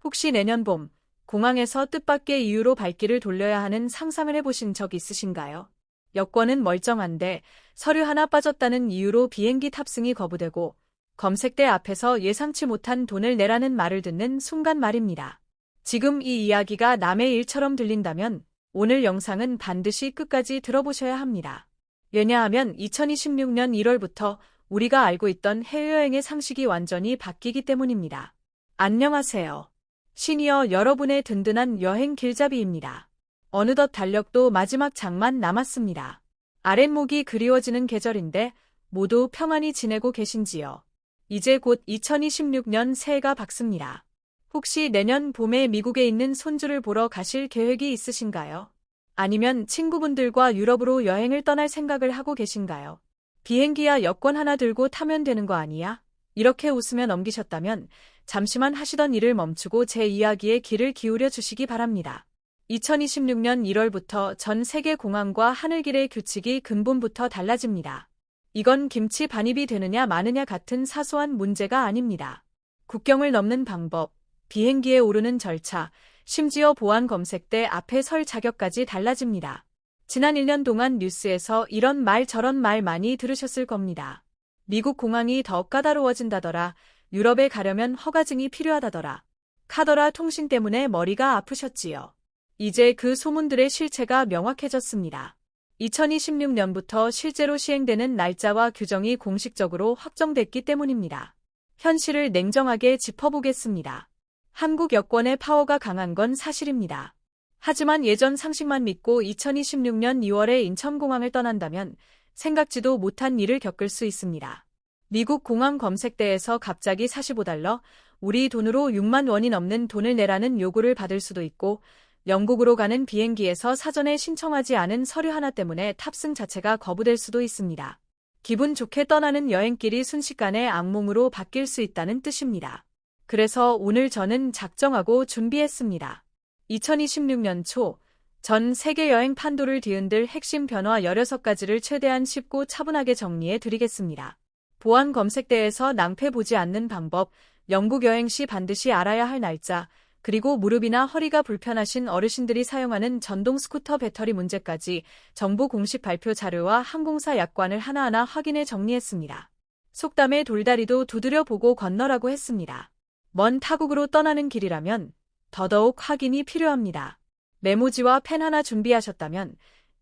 혹시 내년 봄, 공항에서 뜻밖의 이유로 발길을 돌려야 하는 상상을 해보신 적 있으신가요? 여권은 멀쩡한데 서류 하나 빠졌다는 이유로 비행기 탑승이 거부되고 검색대 앞에서 예상치 못한 돈을 내라는 말을 듣는 순간 말입니다. 지금 이 이야기가 남의 일처럼 들린다면 오늘 영상은 반드시 끝까지 들어보셔야 합니다. 왜냐하면 2026년 1월부터 우리가 알고 있던 해외여행의 상식이 완전히 바뀌기 때문입니다. 안녕하세요. 시니어 여러분의 든든한 여행 길잡이입니다. 어느덧 달력도 마지막 장만 남았습니다. 아랫목이 그리워지는 계절인데 모두 평안히 지내고 계신지요? 이제 곧 2026년 새해가 밝습니다. 혹시 내년 봄에 미국에 있는 손주를 보러 가실 계획이 있으신가요? 아니면 친구분들과 유럽으로 여행을 떠날 생각을 하고 계신가요? 비행기야 여권 하나 들고 타면 되는 거 아니야? 이렇게 웃으며 넘기셨다면 잠시만 하시던 일을 멈추고 제 이야기에 귀를 기울여 주시기 바랍니다. 2026년 1월부터 전 세계 공항과 하늘길의 규칙이 근본부터 달라집니다. 이건 김치 반입이 되느냐 마느냐 같은 사소한 문제가 아닙니다. 국경을 넘는 방법, 비행기에 오르는 절차, 심지어 보안 검색대 앞에 설 자격까지 달라집니다. 지난 1년 동안 뉴스에서 이런 말 저런 말 많이 들으셨을 겁니다. 미국 공항이 더 까다로워진다더라, 유럽에 가려면 허가증이 필요하다더라, 카더라 통신 때문에 머리가 아프셨지요. 이제 그 소문들의 실체가 명확해졌습니다. 2026년부터 실제로 시행되는 날짜와 규정이 공식적으로 확정됐기 때문입니다. 현실을 냉정하게 짚어보겠습니다. 한국 여권의 파워가 강한 건 사실입니다. 하지만 예전 상식만 믿고 2026년 2월에 인천공항을 떠난다면 생각지도 못한 일을 겪을 수 있습니다. 미국 공항 검색대에서 갑자기 45달러, 우리 돈으로 6만 원이 넘는 돈을 내라는 요구를 받을 수도 있고, 영국으로 가는 비행기에서 사전에 신청하지 않은 서류 하나 때문에 탑승 자체가 거부될 수도 있습니다. 기분 좋게 떠나는 여행길이 순식간에 악몽으로 바뀔 수 있다는 뜻입니다. 그래서 오늘 저는 작정하고 준비했습니다. 2026년 초, 전 세계 여행 판도를 뒤흔들 핵심 변화 16가지를 최대한 쉽고 차분하게 정리해 드리겠습니다. 보안 검색대에서 낭패 보지 않는 방법, 영국 여행 시 반드시 알아야 할 날짜, 그리고 무릎이나 허리가 불편하신 어르신들이 사용하는 전동 스쿠터 배터리 문제까지 정부 공식 발표 자료와 항공사 약관을 하나하나 확인해 정리했습니다. 속담에 돌다리도 두드려 보고 건너라고 했습니다. 먼 타국으로 떠나는 길이라면 더더욱 확인이 필요합니다. 메모지와 펜 하나 준비하셨다면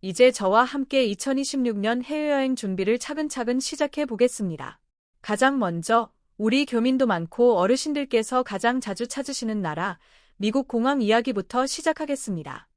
이제 저와 함께 2026년 해외여행 준비를 차근차근 시작해 보겠습니다. 가장 먼저 우리 교민도 많고 어르신들께서 가장 자주 찾으시는 나라, 미국 공항 이야기부터 시작하겠습니다.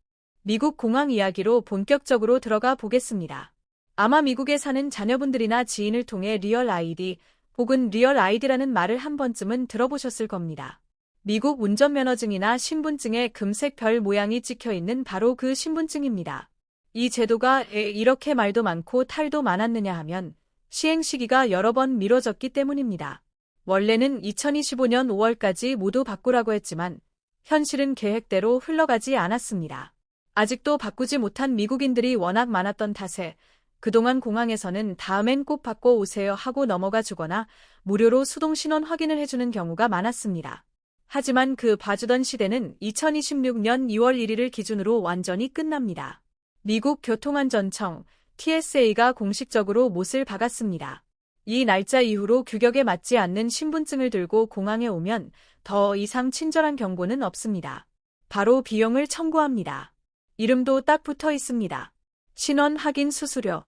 미국 공항 이야기로 본격적으로 들어가 보겠습니다. 아마 미국에 사는 자녀분들이나 지인을 통해 리얼 아이디 혹은 리얼 아이디라는 말을 한 번쯤은 들어보셨을 겁니다. 미국 운전면허증이나 신분증에 금색 별 모양이 찍혀 있는 바로 그 신분증입니다. 이 제도가 이렇게 말도 많고 탈도 많았느냐 하면 시행 시기가 여러 번 미뤄졌기 때문입니다. 원래는 2025년 5월까지 모두 바꾸라고 했지만 현실은 계획대로 흘러가지 않았습니다. 아직도 바꾸지 못한 미국인들이 워낙 많았던 탓에 그동안 공항에서는 다음엔 꼭 바꿔 오세요 하고 넘어가 주거나 무료로 수동 신원 확인을 해주는 경우가 많았습니다. 하지만 그 봐주던 시대는 2026년 2월 1일을 기준으로 완전히 끝납니다. 미국 교통안전청 TSA가 공식적으로 못을 박았습니다. 이 날짜 이후로 규격에 맞지 않는 신분증을 들고 공항에 오면 더 이상 친절한 경고는 없습니다. 바로 비용을 청구합니다. 이름도 딱 붙어 있습니다. 신원 확인 수수료.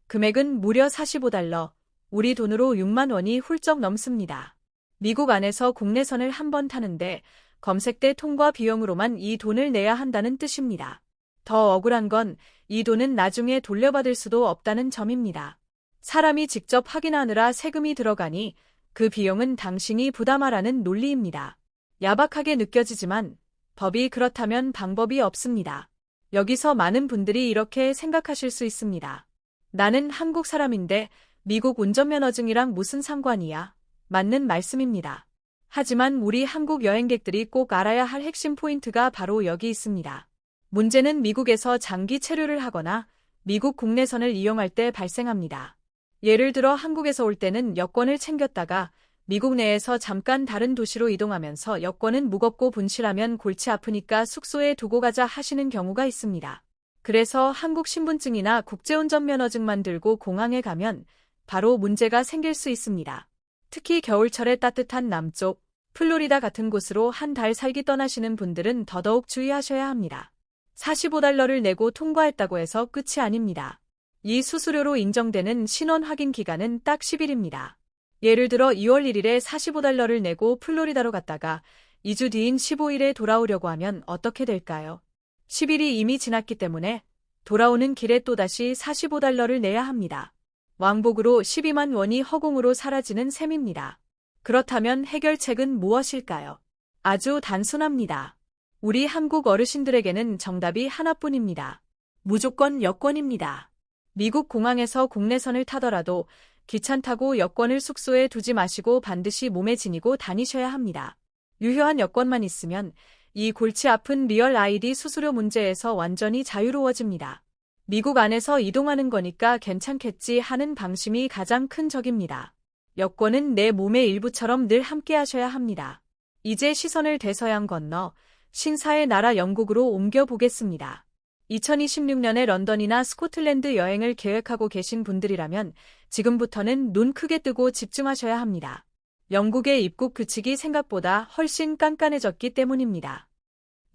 금액은 무려 45달러, 우리 돈으로 6만 원이 훌쩍 넘습니다. 미국 안에서 국내선을 한 번 타는데 검색대 통과 비용으로만 이 돈을 내야 한다는 뜻입니다. 더 억울한 건 이 돈은 나중에 돌려받을 수도 없다는 점입니다. 사람이 직접 확인하느라 세금이 들어가니 그 비용은 당신이 부담하라는 논리입니다. 야박하게 느껴지지만 법이 그렇다면 방법이 없습니다. 여기서 많은 분들이 이렇게 생각하실 수 있습니다. 나는 한국 사람인데 미국 운전면허증이랑 무슨 상관이야? 맞는 말씀입니다. 하지만 우리 한국 여행객들이 꼭 알아야 할 핵심 포인트가 바로 여기 있습니다. 문제는 미국에서 장기 체류를 하거나 미국 국내선을 이용할 때 발생합니다. 예를 들어 한국에서 올 때는 여권을 챙겼다가 미국 내에서 잠깐 다른 도시로 이동하면서 여권은 무겁고 분실하면 골치 아프니까 숙소에 두고 가자 하시는 경우가 있습니다. 그래서 한국 신분증이나 국제운전면허증만 들고 공항에 가면 바로 문제가 생길 수 있습니다. 특히 겨울철에 따뜻한 남쪽, 플로리다 같은 곳으로 한 달 살기 떠나시는 분들은 더더욱 주의하셔야 합니다. $45를 내고 통과했다고 해서 끝이 아닙니다. 이 수수료로 인정되는 신원 확인 기간은 딱 10일입니다. 예를 들어 2월 1일에 $45를 내고 플로리다로 갔다가 2주 뒤인 15일에 돌아오려고 하면 어떻게 될까요? 10일이 이미 지났기 때문에 돌아오는 길에 또다시 $45를 내야 합니다. 왕복으로 12만 원이 허공으로 사라지는 셈입니다. 그렇다면 해결책은 무엇일까요? 아주 단순합니다. 우리 한국 어르신들에게는 정답이 하나뿐입니다. 무조건 여권입니다. 미국 공항에서 국내선을 타더라도 귀찮다고 여권을 숙소에 두지 마시고 반드시 몸에 지니고 다니셔야 합니다. 유효한 여권만 있으면 이 골치 아픈 리얼 아이디 수수료 문제에서 완전히 자유로워집니다. 미국 안에서 이동하는 거니까 괜찮겠지 하는 방심이 가장 큰 적입니다. 여권은 내 몸의 일부처럼 늘 함께 하셔야 합니다. 이제 시선을 대서양 건너 신사의 나라 영국으로 옮겨보겠습니다. 2026년에 런던이나 스코틀랜드 여행을 계획하고 계신 분들이라면 지금부터는 눈 크게 뜨고 집중하셔야 합니다. 영국의 입국 규칙이 생각보다 훨씬 깐깐해졌기 때문입니다.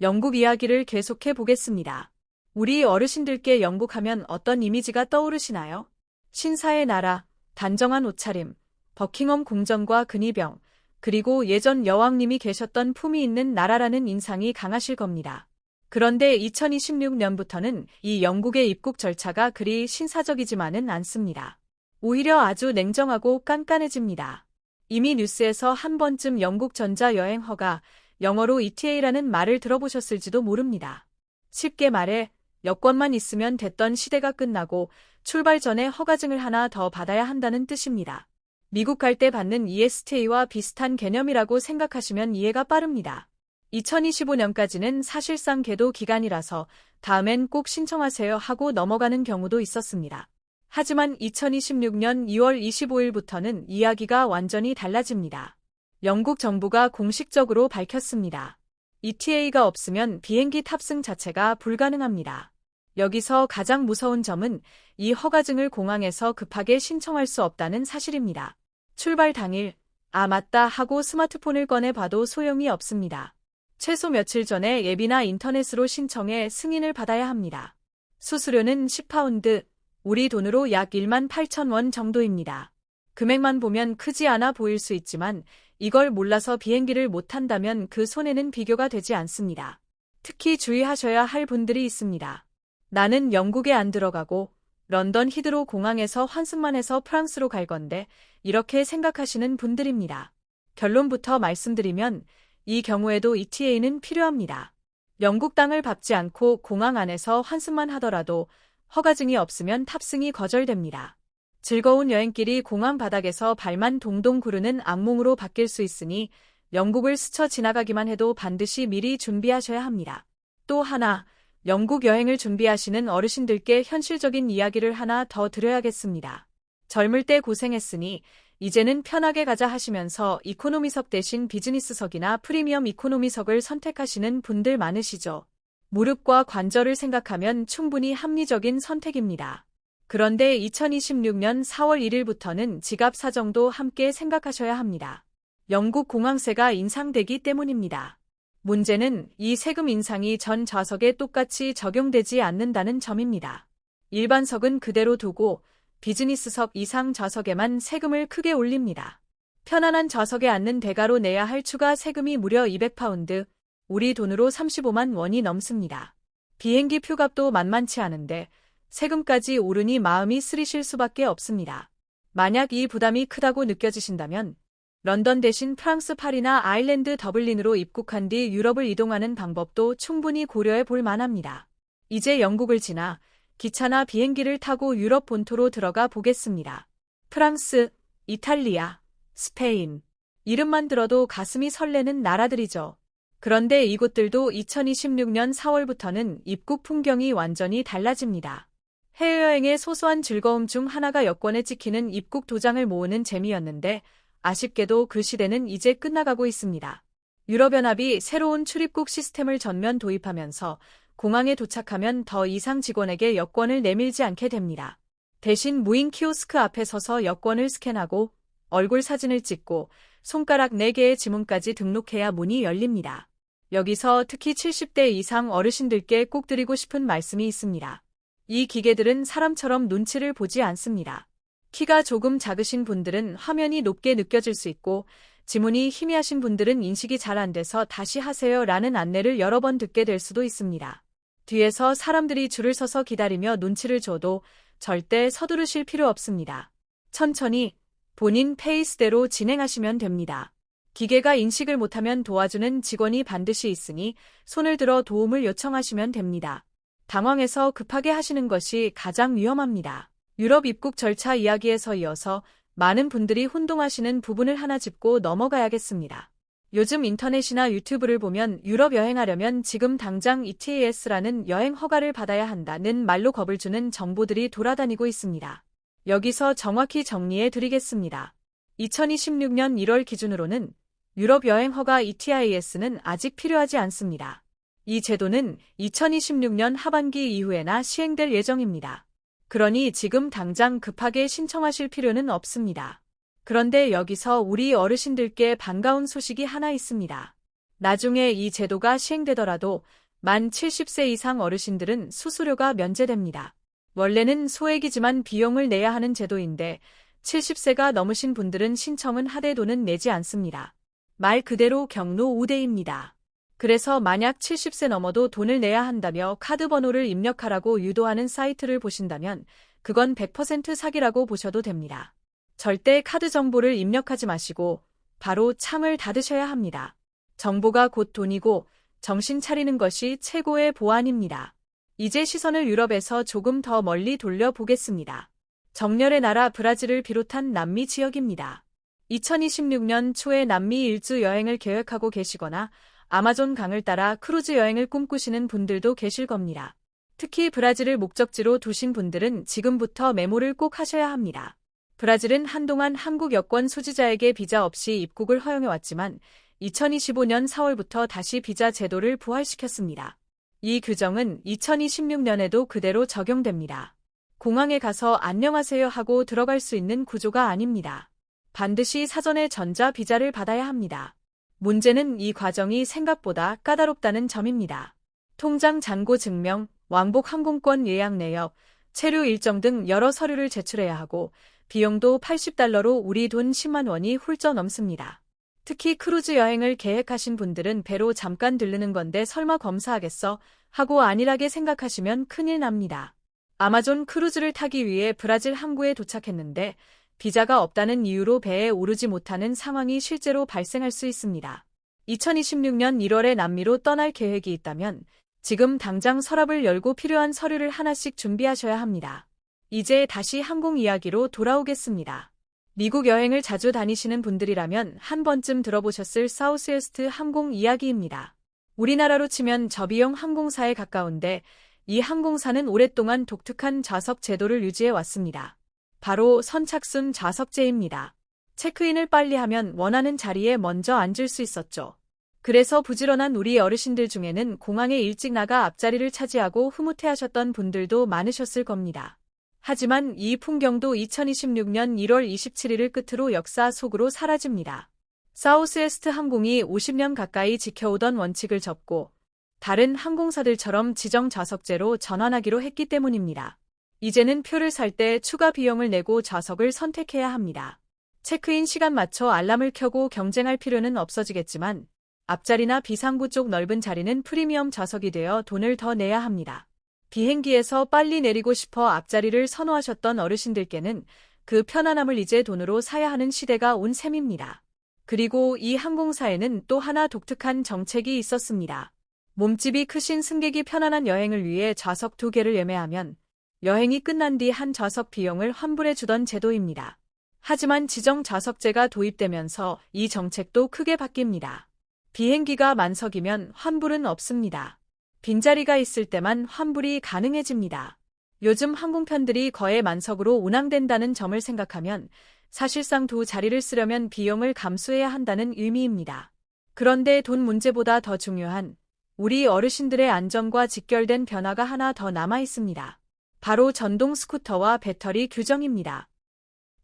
영국 이야기를 계속해 보겠습니다. 우리 어르신들께 영국하면 어떤 이미지가 떠오르시나요? 신사의 나라, 단정한 옷차림, 버킹엄 궁전과 근위병, 그리고 예전 여왕님이 계셨던 품이 있는 나라라는 인상이 강하실 겁니다. 그런데 2026년부터는 이 영국의 입국 절차가 그리 신사적이지만은 않습니다. 오히려 아주 냉정하고 깐깐해집니다. 이미 뉴스에서 한 번쯤 영국 전자여행 허가, 영어로 ETA라는 말을 들어보셨을지도 모릅니다. 쉽게 말해 여권만 있으면 됐던 시대가 끝나고 출발 전에 허가증을 하나 더 받아야 한다는 뜻입니다. 미국 갈 때 받는 ESTA와 비슷한 개념이라고 생각하시면 이해가 빠릅니다. 2025년까지는 사실상 계도 기간이라서 다음엔 꼭 신청하세요 하고 넘어가는 경우도 있었습니다. 하지만 2026년 2월 25일부터는 이야기가 완전히 달라집니다. 영국 정부가 공식적으로 밝혔습니다. ETA가 없으면 비행기 탑승 자체가 불가능합니다. 여기서 가장 무서운 점은 이 허가증을 공항에서 급하게 신청할 수 없다는 사실입니다. 출발 당일, 아 맞다 하고 스마트폰을 꺼내 봐도 소용이 없습니다. 최소 며칠 전에 앱이나 인터넷으로 신청해 승인을 받아야 합니다. 수수료는 10파운드, 우리 돈으로 약 18,000원 정도입니다. 금액만 보면 크지 않아 보일 수 있지만 이걸 몰라서 비행기를 못 탄다면 그 손해는 비교가 되지 않습니다. 특히 주의하셔야 할 분들이 있습니다. 나는 영국에 안 들어가고 런던 히드로 공항에서 환승만 해서 프랑스로 갈 건데 이렇게 생각하시는 분들입니다. 결론부터 말씀드리면 이 경우에도 ETA는 필요합니다. 영국 땅을 밟지 않고 공항 안에서 환승만 하더라도 허가증이 없으면 탑승이 거절됩니다. 즐거운 여행길이 공항 바닥에서 발만 동동 구르는 악몽으로 바뀔 수 있으니 영국을 스쳐 지나가기만 해도 반드시 미리 준비하셔야 합니다. 또 하나, 영국 여행을 준비하시는 어르신들께 현실적인 이야기를 하나 더 드려야겠습니다. 젊을 때 고생했으니 이제는 편하게 가자 하시면서 이코노미석 대신 비즈니스석이나 프리미엄 이코노미석을 선택하시는 분들 많으시죠. 무릎과 관절을 생각하면 충분히 합리적인 선택입니다. 그런데 2026년 4월 1일부터는 지갑 사정도 함께 생각하셔야 합니다. 영국 공항세가 인상되기 때문입니다. 문제는 이 세금 인상이 전 좌석에 똑같이 적용되지 않는다는 점입니다. 일반석은 그대로 두고 비즈니스석 이상 좌석에만 세금을 크게 올립니다. 편안한 좌석에 앉는 대가로 내야 할 추가 세금이 무려 200파운드, 우리 돈으로 35만 원이 넘습니다. 비행기 표값도 만만치 않은데 세금까지 오르니 마음이 쓰리실 수밖에 없습니다. 만약 이 부담이 크다고 느껴지신다면 런던 대신 프랑스 파리나 아일랜드 더블린으로 입국한 뒤 유럽을 이동하는 방법도 충분히 고려해 볼 만합니다. 이제 영국을 지나 기차나 비행기를 타고 유럽 본토로 들어가 보겠습니다. 프랑스, 이탈리아, 스페인. 이름만 들어도 가슴이 설레는 나라들이죠. 그런데 이곳들도 2026년 4월부터는 입국 풍경이 완전히 달라집니다. 해외여행의 소소한 즐거움 중 하나가 여권에 찍히는 입국 도장을 모으는 재미였는데 아쉽게도 그 시대는 이제 끝나가고 있습니다. 유럽연합이 새로운 출입국 시스템을 전면 도입하면서 공항에 도착하면 더 이상 직원에게 여권을 내밀지 않게 됩니다. 대신 무인 키오스크 앞에 서서 여권을 스캔하고 얼굴 사진을 찍고 손가락 4개의 지문까지 등록해야 문이 열립니다. 여기서 특히 70대 이상 어르신들께 꼭 드리고 싶은 말씀이 있습니다. 이 기계들은 사람처럼 눈치를 보지 않습니다. 키가 조금 작으신 분들은 화면이 높게 느껴질 수 있고 지문이 희미하신 분들은 인식이 잘 안 돼서 다시 하세요 라는 안내를 여러 번 듣게 될 수도 있습니다. 뒤에서 사람들이 줄을 서서 기다리며 눈치를 줘도 절대 서두르실 필요 없습니다. 천천히 본인 페이스대로 진행하시면 됩니다. 기계가 인식을 못하면 도와주는 직원이 반드시 있으니 손을 들어 도움을 요청하시면 됩니다. 당황해서 급하게 하시는 것이 가장 위험합니다. 유럽 입국 절차 이야기에서 이어서 많은 분들이 혼동하시는 부분을 하나 짚고 넘어가야겠습니다. 요즘 인터넷이나 유튜브를 보면 유럽 여행하려면 지금 당장 ETAS라는 여행 허가를 받아야 한다는 말로 겁을 주는 정보들이 돌아다니고 있습니다. 여기서 정확히 정리해 드리겠습니다. 2026년 1월 기준으로는 유럽 여행 허가 ETIAS는 아직 필요하지 않습니다. 이 제도는 2026년 하반기 이후에나 시행될 예정입니다. 그러니 지금 당장 급하게 신청하실 필요는 없습니다. 그런데 여기서 우리 어르신들께 반가운 소식이 하나 있습니다. 나중에 이 제도가 시행되더라도 만 70세 이상 어르신들은 수수료가 면제됩니다. 원래는 소액이지만 비용을 내야 하는 제도인데 70세가 넘으신 분들은 신청은 하되 돈은 내지 않습니다. 말 그대로 경로 우대입니다. 그래서 만약 70세 넘어도 돈을 내야 한다며 카드 번호를 입력하라고 유도하는 사이트를 보신다면 그건 100% 사기라고 보셔도 됩니다. 절대 카드 정보를 입력하지 마시고 바로 창을 닫으셔야 합니다. 정보가 곧 돈이고 정신 차리는 것이 최고의 보안입니다. 이제 시선을 유럽에서 조금 더 멀리 돌려보겠습니다. 정열의 나라 브라질을 비롯한 남미 지역입니다. 2026년 초에 남미 일주 여행을 계획하고 계시거나 아마존 강을 따라 크루즈 여행을 꿈꾸시는 분들도 계실 겁니다. 특히 브라질을 목적지로 두신 분들은 지금부터 메모를 꼭 하셔야 합니다. 브라질은 한동안 한국 여권 소지자에게 비자 없이 입국을 허용해왔지만 2025년 4월부터 다시 비자 제도를 부활시켰습니다. 이 규정은 2026년에도 그대로 적용됩니다. 공항에 가서 안녕하세요 하고 들어갈 수 있는 구조가 아닙니다. 반드시 사전에 전자 비자를 받아야 합니다. 문제는 이 과정이 생각보다 까다롭다는 점입니다. 통장 잔고 증명, 왕복 항공권 예약 내역, 체류 일정 등 여러 서류를 제출해야 하고 비용도 $80로 우리 돈 10만 원이 훌쩍 넘습니다. 특히 크루즈 여행을 계획하신 분들은 배로 잠깐 들르는 건데 설마 검사하겠어? 하고 안일하게 생각하시면 큰일 납니다. 아마존 크루즈를 타기 위해 브라질 항구에 도착했는데 비자가 없다는 이유로 배에 오르지 못하는 상황이 실제로 발생할 수 있습니다. 2026년 1월에 남미로 떠날 계획이 있다면 지금 당장 서랍을 열고 필요한 서류를 하나씩 준비하셔야 합니다. 이제 다시 항공 이야기로 돌아오겠습니다. 미국 여행을 자주 다니시는 분들이라면 한 번쯤 들어보셨을 사우스웨스트 항공 이야기입니다. 우리나라로 치면 저비용 항공사에 가까운데 이 항공사는 오랫동안 독특한 좌석 제도를 유지해 왔습니다. 바로 선착순 좌석제입니다. 체크인을 빨리 하면 원하는 자리에 먼저 앉을 수 있었죠. 그래서 부지런한 우리 어르신들 중에는 공항에 일찍 나가 앞자리를 차지하고 흐뭇해하셨던 분들도 많으셨을 겁니다. 하지만 이 풍경도 2026년 1월 27일을 끝으로 역사 속으로 사라집니다. 사우스웨스트 항공이 50년 가까이 지켜오던 원칙을 접고 다른 항공사들처럼 지정 좌석제로 전환하기로 했기 때문입니다. 이제는 표를 살 때 추가 비용을 내고 좌석을 선택해야 합니다. 체크인 시간 맞춰 알람을 켜고 경쟁할 필요는 없어지겠지만 앞자리나 비상구 쪽 넓은 자리는 프리미엄 좌석이 되어 돈을 더 내야 합니다. 비행기에서 빨리 내리고 싶어 앞자리를 선호하셨던 어르신들께는 그 편안함을 이제 돈으로 사야 하는 시대가 온 셈입니다. 그리고 이 항공사에는 또 하나 독특한 정책이 있었습니다. 몸집이 크신 승객이 편안한 여행을 위해 좌석 2개를 예매하면 여행이 끝난 뒤 한 좌석 비용을 환불해 주던 제도입니다. 하지만 지정 좌석제가 도입되면서 이 정책도 크게 바뀝니다. 비행기가 만석이면 환불은 없습니다. 빈자리가 있을 때만 환불이 가능해집니다. 요즘 항공편들이 거의 만석으로 운항된다는 점을 생각하면 사실상 두 자리를 쓰려면 비용을 감수해야 한다는 의미입니다. 그런데 돈 문제보다 더 중요한 우리 어르신들의 안전과 직결된 변화가 하나 더 남아 있습니다. 바로 전동 스쿠터와 배터리 규정입니다.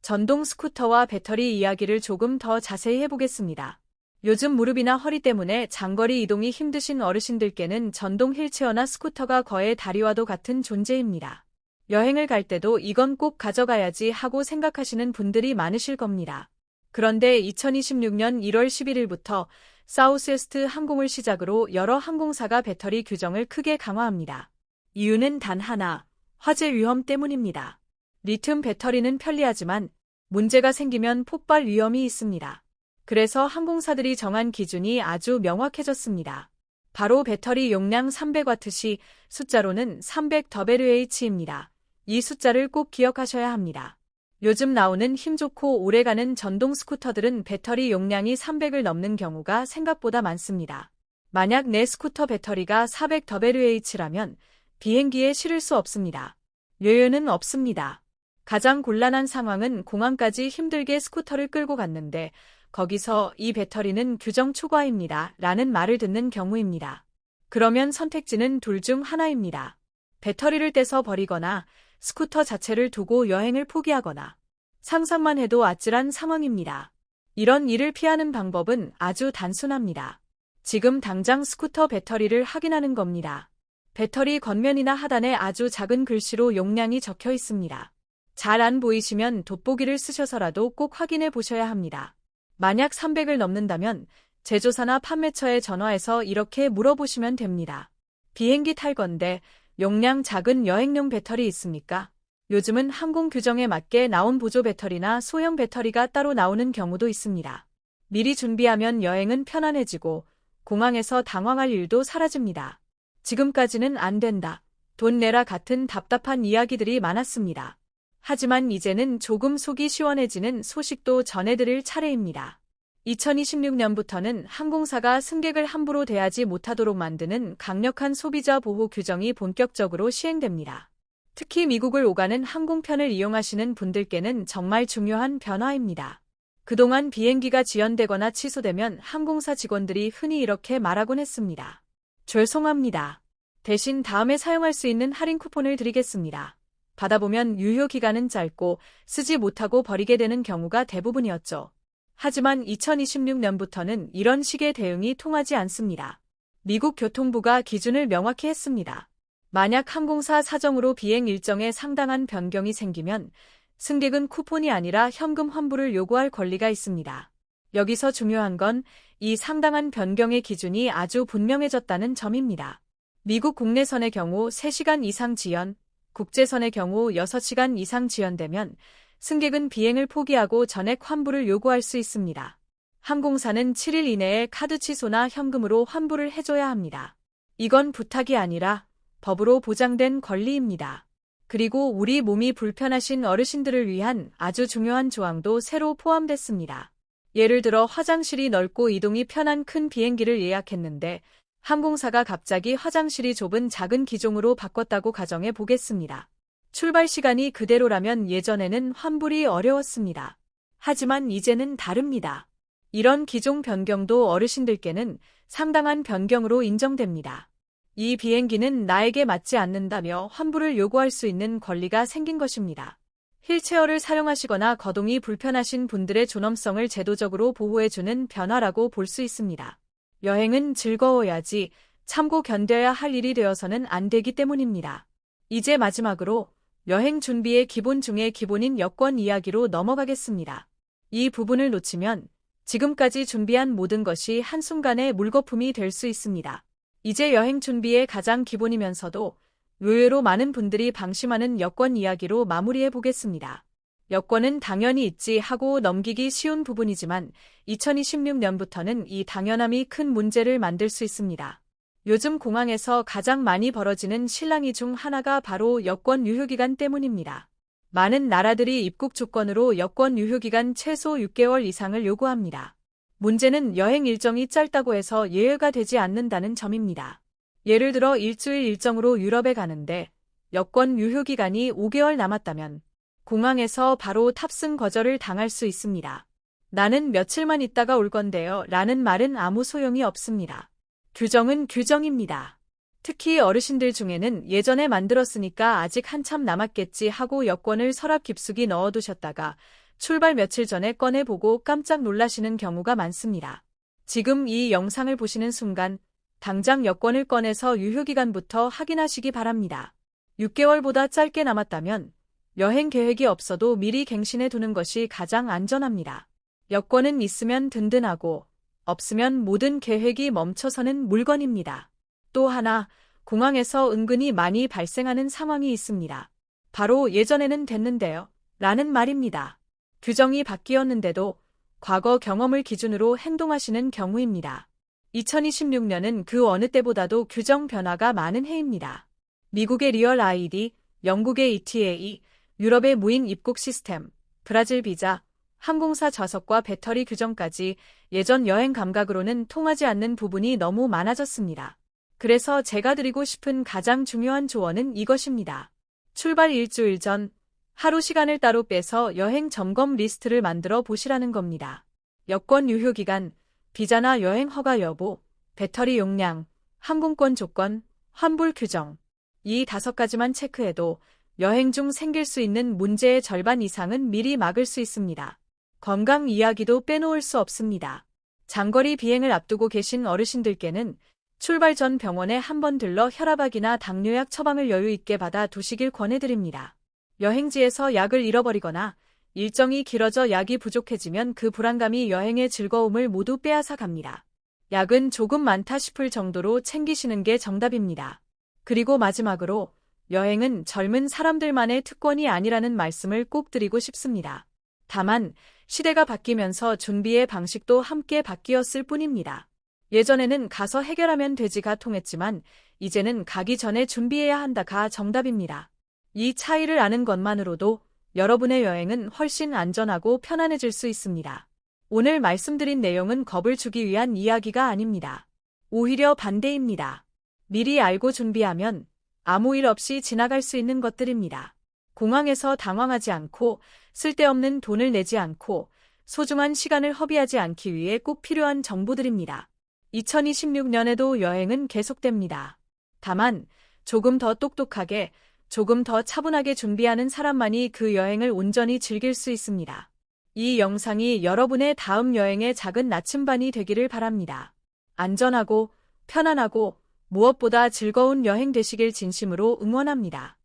전동 스쿠터와 배터리 이야기를 조금 더 자세히 해보겠습니다. 요즘 무릎이나 허리 때문에 장거리 이동이 힘드신 어르신들께는 전동 휠체어나 스쿠터가 거의 다리와도 같은 존재입니다. 여행을 갈 때도 이건 꼭 가져가야지 하고 생각하시는 분들이 많으실 겁니다. 그런데 2026년 1월 11일부터 사우스웨스트 항공을 시작으로 여러 항공사가 배터리 규정을 크게 강화합니다. 이유는 단 하나, 화재 위험 때문입니다. 리튬 배터리는 편리하지만 문제가 생기면 폭발 위험이 있습니다. 그래서 항공사들이 정한 기준이 아주 명확해졌습니다. 바로 배터리 용량 300W시 숫자로는 300WH입니다. 이 숫자를 꼭 기억하셔야 합니다. 요즘 나오는 힘 좋고 오래가는 전동 스쿠터들은 배터리 용량이 300을 넘는 경우가 생각보다 많습니다. 만약 내 스쿠터 배터리가 400WH라면 비행기에 실을 수 없습니다. 여유는 없습니다. 가장 곤란한 상황은 공항까지 힘들게 스쿠터를 끌고 갔는데 거기서 이 배터리는 규정 초과입니다. 라는 말을 듣는 경우입니다. 그러면 선택지는 둘 중 하나입니다. 배터리를 떼서 버리거나 스쿠터 자체를 두고 여행을 포기하거나. 상상만 해도 아찔한 상황입니다. 이런 일을 피하는 방법은 아주 단순합니다. 지금 당장 스쿠터 배터리를 확인하는 겁니다. 배터리 겉면이나 하단에 아주 작은 글씨로 용량이 적혀 있습니다. 잘 안 보이시면 돋보기를 쓰셔서라도 꼭 확인해 보셔야 합니다. 만약 300을 넘는다면 제조사나 판매처에 전화해서 이렇게 물어보시면 됩니다. 비행기 탈 건데 용량 작은 여행용 배터리 있습니까? 요즘은 항공 규정에 맞게 나온 보조 배터리나 소형 배터리가 따로 나오는 경우도 있습니다. 미리 준비하면 여행은 편안해지고 공항에서 당황할 일도 사라집니다. 지금까지는 안 된다, 돈 내라 같은 답답한 이야기들이 많았습니다. 하지만 이제는 조금 속이 시원해지는 소식도 전해드릴 차례입니다. 2026년부터는 항공사가 승객을 함부로 대하지 못하도록 만드는 강력한 소비자 보호 규정이 본격적으로 시행됩니다. 특히 미국을 오가는 항공편을 이용하시는 분들께는 정말 중요한 변화입니다. 그동안 비행기가 지연되거나 취소되면 항공사 직원들이 흔히 이렇게 말하곤 했습니다. 죄송합니다. 대신 다음에 사용할 수 있는 할인 쿠폰을 드리겠습니다. 받아보면 유효 기간은 짧고 쓰지 못하고 버리게 되는 경우가 대부분이었죠. 하지만 2026년부터는 이런 식의 대응이 통하지 않습니다. 미국 교통부가 기준을 명확히 했습니다. 만약 항공사 사정으로 비행 일정에 상당한 변경이 생기면 승객은 쿠폰이 아니라 현금 환불을 요구할 권리가 있습니다. 여기서 중요한 건 이 상당한 변경의 기준이 아주 분명해졌다는 점입니다. 미국 국내선의 경우 3시간 이상 지연, 국제선의 경우 6시간 이상 지연되면 승객은 비행을 포기하고 전액 환불을 요구할 수 있습니다. 항공사는 7일 이내에 카드 취소나 현금으로 환불을 해줘야 합니다. 이건 부탁이 아니라 법으로 보장된 권리입니다. 그리고 우리 몸이 불편하신 어르신들을 위한 아주 중요한 조항도 새로 포함됐습니다. 예를 들어 화장실이 넓고 이동이 편한 큰 비행기를 예약했는데 항공사가 갑자기 화장실이 좁은 작은 기종으로 바꿨다고 가정해 보겠습니다. 출발 시간이 그대로라면 예전에는 환불이 어려웠습니다. 하지만 이제는 다릅니다. 이런 기종 변경도 어르신들께는 상당한 변경으로 인정됩니다. 이 비행기는 나에게 맞지 않는다며 환불을 요구할 수 있는 권리가 생긴 것입니다. 휠체어를 사용하시거나 거동이 불편하신 분들의 존엄성을 제도적으로 보호해주는 변화라고 볼 수 있습니다. 여행은 즐거워야지 참고 견뎌야 할 일이 되어서는 안 되기 때문입니다. 이제 마지막으로 여행 준비의 기본 중의 기본인 여권 이야기로 넘어가겠습니다. 이 부분을 놓치면 지금까지 준비한 모든 것이 한순간에 물거품이 될 수 있습니다. 이제 여행 준비의 가장 기본이면서도 의외로 많은 분들이 방심하는 여권 이야기로 마무리해 보겠습니다. 여권은 당연히 있지 하고 넘기기 쉬운 부분이지만 2026년부터는 이 당연함이 큰 문제를 만들 수 있습니다. 요즘 공항에서 가장 많이 벌어지는 실랑이 중 하나가 바로 여권 유효기간 때문입니다. 많은 나라들이 입국 조건으로 여권 유효기간 최소 6개월 이상을 요구합니다. 문제는 여행 일정이 짧다고 해서 예외가 되지 않는다는 점입니다. 예를 들어 일주일 일정으로 유럽에 가는데 여권 유효기간이 5개월 남았다면 공항에서 바로 탑승 거절을 당할 수 있습니다. 나는 며칠만 있다가 올 건데요. 라는 말은 아무 소용이 없습니다. 규정은 규정입니다. 특히 어르신들 중에는 예전에 만들었으니까 아직 한참 남았겠지 하고 여권을 서랍 깊숙이 넣어두셨다가 출발 며칠 전에 꺼내보고 깜짝 놀라시는 경우가 많습니다. 지금 이 영상을 보시는 순간 당장 여권을 꺼내서 유효기간부터 확인하시기 바랍니다. 6개월보다 짧게 남았다면 여행 계획이 없어도 미리 갱신해 두는 것이 가장 안전합니다. 여권은 있으면 든든하고 없으면 모든 계획이 멈춰서는 물건입니다. 또 하나, 공항에서 은근히 많이 발생하는 상황이 있습니다. 바로 예전에는 됐는데요. 라는 말입니다. 규정이 바뀌었는데도 과거 경험을 기준으로 행동하시는 경우입니다. 2026년은 그 어느 때보다도 규정 변화가 많은 해입니다. 미국의 리얼 ID, 영국의 ETA, 유럽의 무인 입국 시스템, 브라질 비자, 항공사 좌석과 배터리 규정까지 예전 여행 감각으로는 통하지 않는 부분이 너무 많아졌습니다. 그래서 제가 드리고 싶은 가장 중요한 조언은 이것입니다. 출발 일주일 전 하루 시간을 따로 빼서 여행 점검 리스트를 만들어 보시라는 겁니다. 여권 유효기간, 비자나 여행 허가 여부, 배터리 용량, 항공권 조건, 환불 규정. 이 5가지만 체크해도 여행 중 생길 수 있는 문제의 절반 이상은 미리 막을 수 있습니다. 건강 이야기도 빼놓을 수 없습니다. 장거리 비행을 앞두고 계신 어르신들께는 출발 전 병원에 한번 들러 혈압약이나 당뇨약 처방을 여유 있게 받아 두시길 권해드립니다. 여행지에서 약을 잃어버리거나 일정이 길어져 약이 부족해지면 그 불안감이 여행의 즐거움을 모두 빼앗아 갑니다. 약은 조금 많다 싶을 정도로 챙기시는 게 정답입니다. 그리고 마지막으로 여행은 젊은 사람들만의 특권이 아니라는 말씀을 꼭 드리고 싶습니다. 다만 시대가 바뀌면서 준비의 방식도 함께 바뀌었을 뿐입니다. 예전에는 가서 해결하면 되지가 통했지만 이제는 가기 전에 준비해야 한다가 정답입니다. 이 차이를 아는 것만으로도 여러분의 여행은 훨씬 안전하고 편안해질 수 있습니다. 오늘 말씀드린 내용은 겁을 주기 위한 이야기가 아닙니다. 오히려 반대입니다. 미리 알고 준비하면 아무 일 없이 지나갈 수 있는 것들입니다. 공항에서 당황하지 않고 쓸데없는 돈을 내지 않고 소중한 시간을 허비하지 않기 위해 꼭 필요한 정보들입니다. 2026년에도 여행은 계속됩니다. 다만 조금 더 똑똑하게, 조금 더 차분하게 준비하는 사람만이 그 여행을 온전히 즐길 수 있습니다. 이 영상이 여러분의 다음 여행의 작은 나침반이 되기를 바랍니다. 안전하고 편안하고 무엇보다 즐거운 여행 되시길 진심으로 응원합니다.